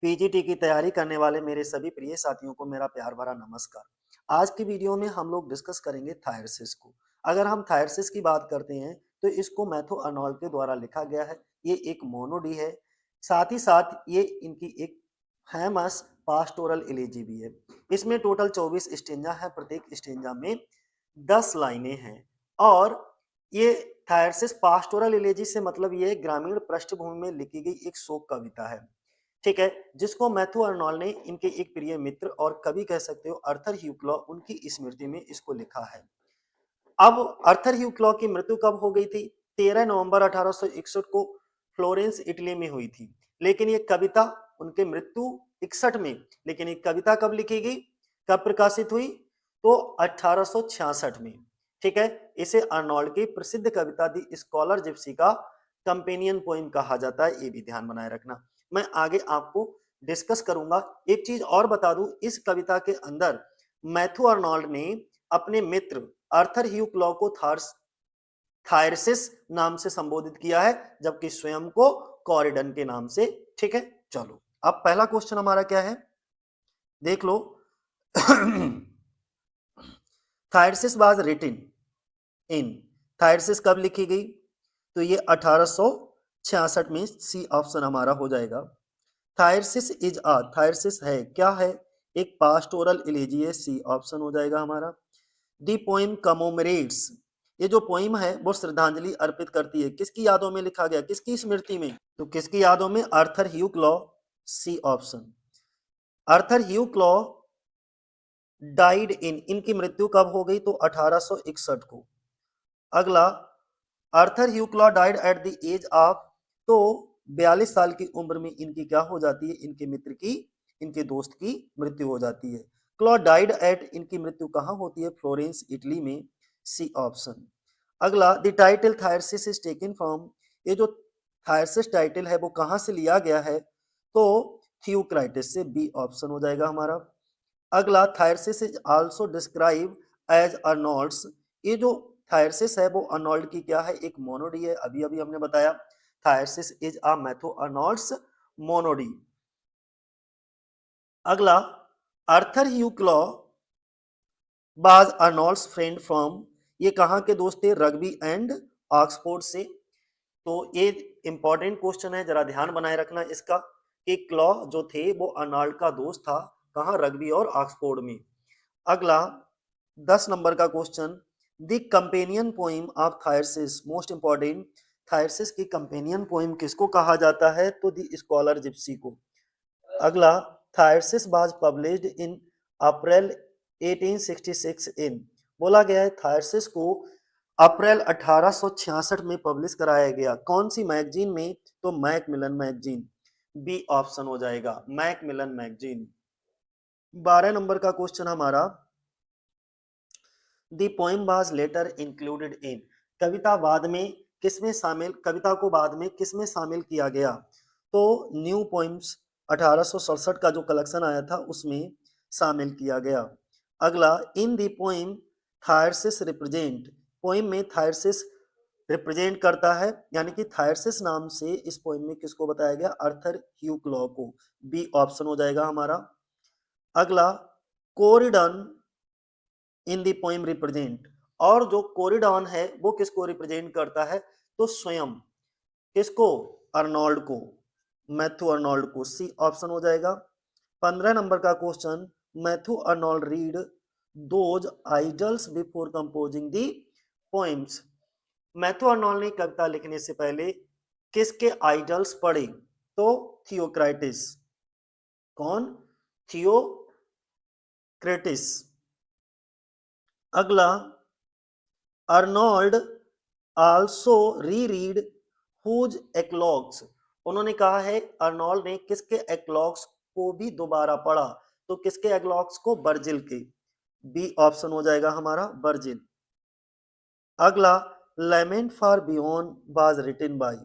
PGT की तैयारी करने वाले मेरे सभी प्रिय साथियों को मेरा प्यार भरा नमस्कार। आज की वीडियो में हम लोग डिस्कस करेंगे थायरसिस को। अगर हम थायरसिस की बात करते हैं तो इसको मैथ्यू अर्नोल्ड के द्वारा लिखा गया है। ये एक मोनोडी है, साथ ही साथ ये इनकी एक फेमस पास्टोरल इलेजी भी है। इसमें टोटल 24 स्टेंजा है, प्रत्येक स्टेंजा में 10 लाइनें हैं। और ये थायरसिस पास्टोरल इलेजी से मतलब ये ग्रामीण पृष्ठभूमि में लिखी गई एक शोक कविता है, ठीक है, जिसको मैथ्यू अर्नोल्ड ने इनके एक प्रिय मित्र और कवि कह सकते हो अर्थर ह्यू क्लॉ उनकी स्मृति में इसको लिखा है। अब अर्थर ह्यू क्लॉ की मृत्यु कब हो गई थी? 13 नवंबर 1861 को फ्लोरेंस इटली में हुई थी। लेकिन ये कविता उनके मृत्यु 61 में, लेकिन ये कविता कब लिखी गई, कब प्रकाशित हुई? तो 1866 में। ठीक है, इसे अर्नोल्ड की प्रसिद्ध कविता दी स्कॉलर जिप्सी का कंपेनियन पोइम कहा जाता है, ये भी ध्यान बनाए रखना। मैं आगे आपको डिस्कस करूंगा। एक चीज और बता दूं, इस कविता के अंदर मैथ्यू अर्नोल्ड ने अपने मित्र आर्थर ह्यू क्लॉ को थायरसिस नाम से संबोधित किया है, जबकि स्वयं को कॉरिडन के नाम से। ठीक है, चलो अब पहला क्वेश्चन हमारा क्या है, देख लो। थायरसिस वाज रिटन इन, थायरसिस कब लिखी गई? तो ये 1866 में, सी ऑप्शन हमारा हो जाएगा। थायरसिस इज आ, थायरसिस है क्या है? एक पास्टोरल इलेजी है, सी ऑप्शन हो जाएगा हमारा। दी पोइम कमोमरेट्स, ये जो पोइम है वो श्रद्धांजलि अर्पित करती है, किसकी यादों में लिखा गया, किसकी स्मृति में? तो किसकी यादों में? Arthur Hugh Clough, C option. Arthur Hugh Clough died in, इनकी मृत्यु कब हो गई? तो 1861 को। अगला, Arthur Hugh Clough died at the age of, तो 42 साल की उम्र में इनकी क्या हो जाती है? इनके मित्र की, इनके दोस्त की मृत्यु हो जाती है। क्लॉ डाइड एट, इनकी मृत्यु कहाँ होती है? फ्लोरेंस इटली में, सी ऑप्शन। अगला, the title Thyrsis is taken from, ये जो थायरसिस टाइटल है वो कहाँ से लिया गया है? तो थियोक्राइटिस से, बी ऑप्शन हो जाएगा हमारा। अगला, थायरसिस इज आल्सो डिस्क्राइब एज अर्नोल्ड्स, ये जो थायरसिस है वो अर्नोल्ड की क्या है? एक मोनोडी है, अभी अभी हमने बताया थायरसिस is a Matthew Arnold's monody. अगला, Arthur Hugh Clough was Arnold's friend from, ये कहाँ के दोस्त थे? रग्बी एंड ऑक्सफोर्ड से। तो ये इंपॉर्टेंट क्वेश्चन है, जरा ध्यान बनाए रखना इसका, कि क्लॉ जो थे वो अर्नोल्ड का दोस्त था, कहाँ? रग्बी और ऑक्सफोर्ड में। अगला 10 नंबर का question, the companion poem of Thyrsis, most important, Thyrsis की कंपेनियन पोइम किसको कहा जाता है? तो द स्कॉलर जिप्सी को। अगला, थायरसिस वाज पब्लिश्ड इन अप्रैल 1866 इन, बोला गया है थायरसिस को अप्रैल 1866 में पब्लिश कराया गया, कौन सी मैगजीन में? तो मैकमिलन मैगजीन, बी ऑप्शन हो जाएगा, मैकमिलन मैगजीन। 12 नंबर का क्वेश्चन हमारा, the poem was later included in, कविता बाद में किसमें शामिल, कविता को बाद में किसमें शामिल किया गया? तो न्यू पोइम्स 1867 का जो कलेक्शन आया था उसमें शामिल किया गया। अगला, इन दी पोइम थायरसिस रिप्रेजेंट, पोइम में थायरसिस रिप्रेजेंट करता है, यानी कि थायरसिस नाम से इस पोइम में किसको बताया गया? आर्थर ह्यू क्लॉ को, बी ऑप्शन हो जाएगा हमारा। अगला, कोरिडन इन दी पोइम रिप्रेजेंट, और जो कोरिडॉन है वो किसको रिप्रेजेंट करता है? तो स्वयं किसको? अर्नोल्ड को, मैथ्यू अर्नोल्ड को, सी ऑप्शन हो जाएगा। 15 नंबर का question, Matthew Arnold read those idols before composing the poems, Matthew Arnold ने कविता लिखने से पहले किसके आइडल्स पढ़े? तो थियोक्राइटिस, कौन? थियोक्रेटिस। अगला, Arnold also re read whose eclogues, उन्होंने कहा है अर्नोल्ड ने किसके एक्लॉग्स को भी दोबारा पढ़ा? तो किसके एक्लॉग्स को? वर्जिल के, बी ऑप्शन हो जाएगा हमारा, वर्जिल। अगला, lament for beyond was written by,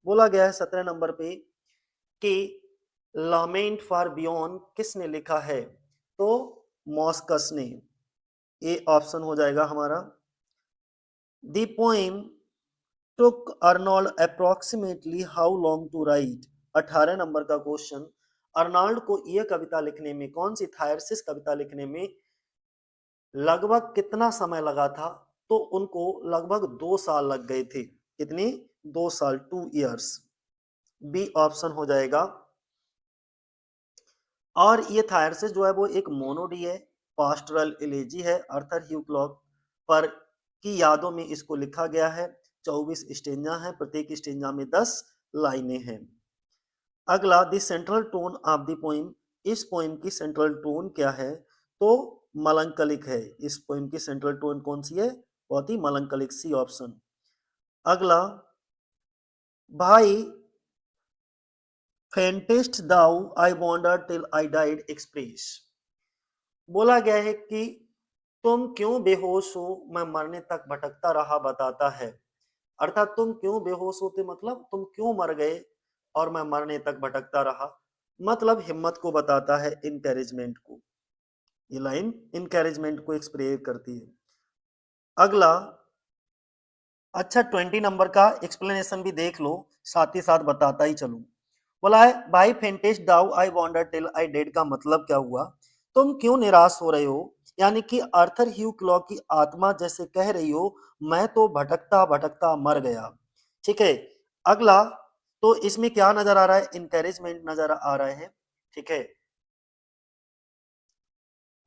बोला गया है 17 नंबर पे कि लामेंट फॉर बियॉन्ड किसने लिखा है? तो मॉस्कस ने, ए ऑप्शन हो जाएगा हमारा। The poem took Arnold approximately how long to write, 18 number का क्वेश्चन, अर्नाल्ड को यह कविता लिखने में, कौन सी थायरसिस कविता लिखने में लगभग कितना समय लगा था? तो उनको लगभग 2 साल लग गए थे। कितनी? 2 साल, 2 years। बी ऑप्शन हो जाएगा। और ये थायरसिस जो है वो एक मोनोडी है, पास्टरल इलेजी है, अर्थर ह्यू क्लॉक पर की यादों में इसको लिखा गया है। 24 स्टेंजा है, प्रत्येक स्टेंजा में 10 लाइनें हैं। अगला, the central tone of the poem, इस पोइम की सेंट्रल टोन क्या है? तो मलंकलिक है। इस पोइम की सेंट्रल टोन कौन सी है? बहुत ही मलंकलिक, सी ऑप्शन। अगला, भाई faintest thou I wonder till I died express, बोला गया है कि तुम क्यों बेहोश हो, मैं मरने तक भटकता रहा बताता है। अर्थात तुम क्यों बेहोश होते मतलब तुम क्यों मर गए और मैं मरने तक भटकता रहा, मतलब हिम्मत को बताता है, इनकैरेजमेंट को। ये लाइन इनकैरेजमेंट को एक्सप्रेस करती है। अगला, अच्छा 20 नंबर का एक्सप्लेनेशन भी देख लो, साथ ही साथ बताता ही चलूं। बोला है, भाई faintest thou I wonder till I dead का मतलब क्या हुआ? तुम क्यों निराश हो रहे हो, यानी कि आर्थर ह्यू क्लॉ की आत्मा जैसे कह रही हो मैं तो भटकता भटकता मर गया। ठीक है। अगला, तो इसमें क्या नजर आ रहा है? इंकरेजमेंट नजर आ रहे हैं। ठीक है।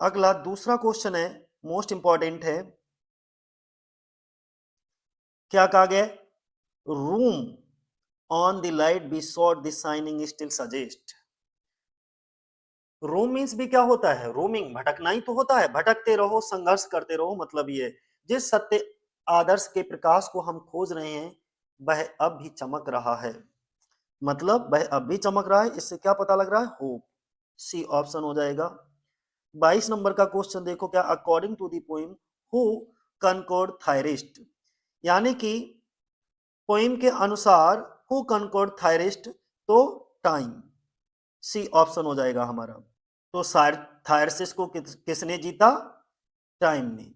अगला दूसरा क्वेश्चन है, मोस्ट इंपॉर्टेंट है। क्या कहा गया? Room on the light be sought the shining still suggest. Roam means भी क्या होता है? रोमिंग, भटकना ही तो होता है। भटकते रहो, संघर्ष करते रहो, मतलब ये जिस सत्य आदर्श के प्रकाश को हम खोज रहे हैं वह अब भी चमक रहा है, मतलब वह अब भी चमक रहा है। इससे क्या पता लग रहा है? होप, सी ऑप्शन हो जाएगा। 22 नंबर का क्वेश्चन देखो, क्या according to the poem who concord Thyrsis, यानी कि पोइम के अनुसार हु कनकॉर्ड थायरिस्ट, तो टाइम, सी ऑप्शन हो जाएगा हमारा। तो थायरसिस को किसने जीता? टाइम ने।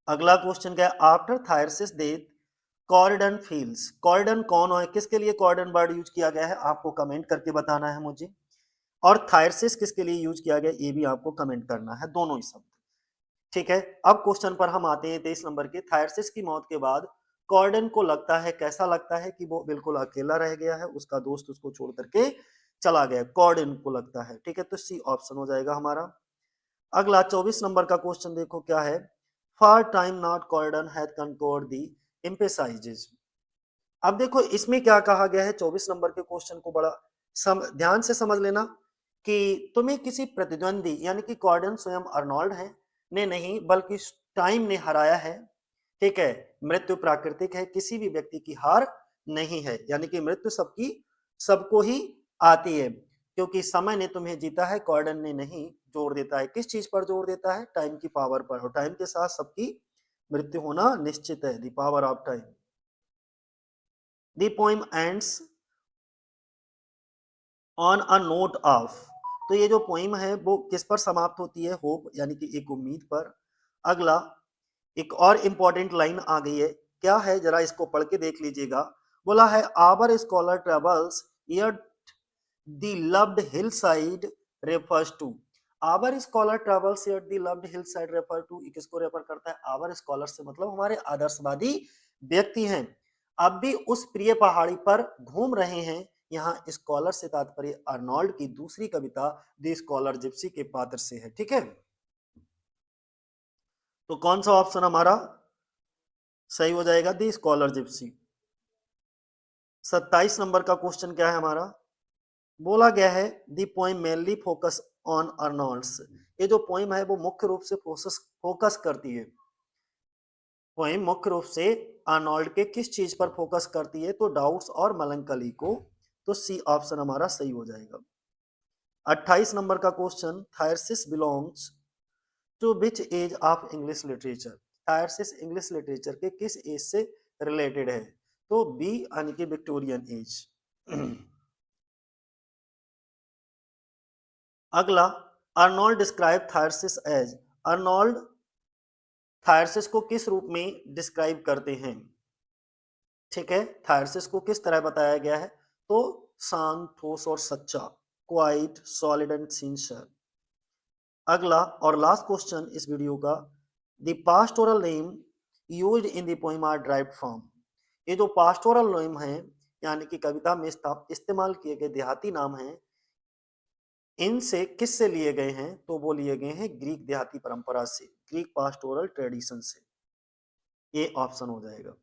अगला क्वेश्चन क्या है? आफ्टर थायरसिस डेथ कॉर्डन फील्स, कॉर्डन कौन है? किसके लिए कॉर्डन वर्ड यूज किया गया है? आपको कमेंट करके बताना है मुझे। और थायरसिस किसके लिए यूज किया गया ये भी आपको कमेंट करना है, दोनों ही शब्द। ठीक है। अब क्वेश्चन पर हम आते हैं 23 नंबर के। थायरसिस की मौत के बाद कॉर्डन को लगता है, कैसा लगता है? कि वो बिल्कुल अकेला रह गया है, उसका दोस्त उसको छोड़ करके चला गया, कॉर्डन को लगता है। ठीक है, तो सी ऑप्शन हो जाएगा हमारा। अगला 24 नंबर का क्वेश्चन देखो क्या है? For time not cordon had concord the emphasises. अब देखो इसमें क्या कहा गया है, 24 नंबर के क्वेश्चन को बड़ा ध्यान से समझ लेना कि तुम्हें किसी प्रतिद्वंदी, यानी कि कॉर्डन स्वयं अर्नोल्ड है ने नहीं, बल्कि टाइम ने हराया है। ठीक है। मृत्यु प्राकृतिक है, किसी भी व्यक्ति की हार नहीं है, यानी कि मृत्यु सबकी, सबको ही आती है, क्योंकि समय ने तुम्हें जीता है, कॉर्डन ने नहीं। जोर देता है किस चीज पर? जोर देता है टाइम की पावर पर, और टाइम के साथ सबकी मृत्यु होना निश्चित है, the power of time. The poem ends on a note of, तो ये जो पोइम है वो किस पर समाप्त होती है? होप, यानी कि एक उम्मीद पर। अगला, एक और इंपॉर्टेंट लाइन आ गई है, क्या है जरा इसको पढ़ के देख लीजिएगा। बोला है, our scholar travels year the loved hill side refers to. Our scholar travels year the loved hill side refer to, किसको रेफर करता है? आवर स्कॉलर से मतलब हमारे आदर्शवादी व्यक्ति हैं, अब भी उस प्रिय पहाड़ी पर घूम रहे हैं। यहाँ स्कॉलर से तात्पर्य अर्नोल्ड की दूसरी कविता द स्कॉलर जिप्सी के पात्र से है। ठीक है, तो कौन सा ऑप्शन हमारा सही हो जाएगा? The scholar gipsy. 27 नंबर का क्वेश्चन क्या है हमारा? बोला गया है, the poem mainly focus on Arnold's, ये जो पोइम है वो मुख्य रूप से फोकस करती है। पोइम मुख्य रूप से अर्नोल्ड के किस चीज पर फोकस करती है? तो डाउट्स और मलंकली को, तो सी ऑप्शन हमारा सही हो जाएगा। 28 नंबर का question, Thyrsis belongs to which age of English literature, Thyrsis English literature के किस एज से रिलेटेड है? तो बी, यानी कि विक्टोरियन एज। अगला, अर्नोल्ड डिस्क्राइब थायरसिस एज, अर्नोल्ड थायरसिस को किस रूप में डिस्क्राइब करते हैं? ठीक है, थायरसिस को किस तरह बताया गया है? तो शांत, ठोस और सच्चा। Quiet, solid and sincere. अगला और लास्ट क्वेश्चन इस वीडियो का, the pastoral name used in the poem are derived from. ये जो पास्टोरल नेम है यानी कि कविता में इस्तेमाल किए गए देहाती नाम हैं, इनसे किससे लिए गए हैं? तो वो लिए गए हैं ग्रीक देहाती परंपरा से, ग्रीक पास्टोरल ट्रेडिशन से। ये ऑप्शन हो जाएगा।